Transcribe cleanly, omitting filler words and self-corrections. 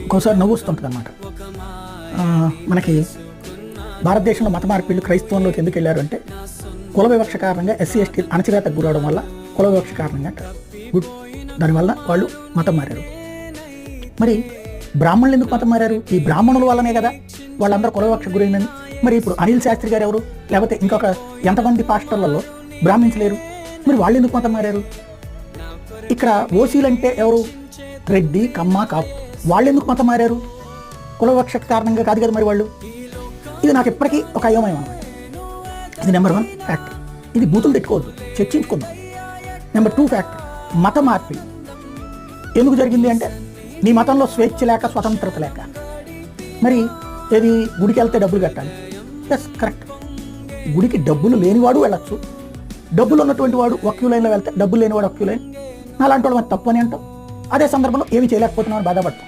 ఒక్కోసారి నవ్వు వస్తుంటుంది అనమాట. మనకి భారతదేశంలో మత మార్పిళ్ళు క్రైస్తవంలోకి ఎందుకు వెళ్ళారు అంటే కుల వివక్ష కారణంగా ఎస్సీ ఎస్టీ అణచివేతకు గురవడం వల్ల కుల వివక్ష కారణంగా అంటారు. గుడ్. దానివల్ల వాళ్ళు మతం మారారు. మరి బ్రాహ్మణులు ఎందుకు మతం మారారు? ఈ బ్రాహ్మణుల వల్లనే కదా వాళ్ళందరూ కుల వివక్ష గురైందని. మరి ఇప్పుడు అనిల్ శాస్త్రి గారు ఎవరు, లేకపోతే ఇంకొక ఎంతమంది పాస్టర్లలో బ్రాహ్మిన్స్ లేరు? మరి వాళ్ళు ఎందుకు మతం మారారు? ఇక్కడ ఓసీలు అంటే ఎవరు? రెడ్డి, కమ్మ, కాపు. వాళ్ళు ఎందుకు మతం మారారు? కుల వివక్ష కారణంగా కాదు కదా మరి వాళ్ళు. ఇది నాకు ఇప్పటికీ ఒక అయోమయం అన్నమాట. ఇది నెంబర్ 1 ఫ్యాక్టర్. ఇది బూతులు పెట్టుకోవద్దు, చర్చించుకుందాం. నెంబర్ 2 ఫ్యాక్టర్, మత మార్పిడి ఎందుకు జరిగింది అంటే నీ మతంలో స్వేచ్ఛ లేక, స్వతంత్రత లేక. మరి ఏది గుడికి వెళ్తే డబ్బులు కట్టాలి. Yes, correct. గుడికి డబ్బులు లేనివాడు వెళ్ళచ్చు, డబ్బులు ఉన్నటువంటి వాడు ఒక క్యూ లైన్లో వెళ్తే డబ్బులు లేనివాడు ఒక క్యూ లైన్. అలాంటి వాడు మరి తప్పు అని అంటాం. అదే సందర్భంలో ఏమి చేయలేకపోతున్నామని బాధపడతాం.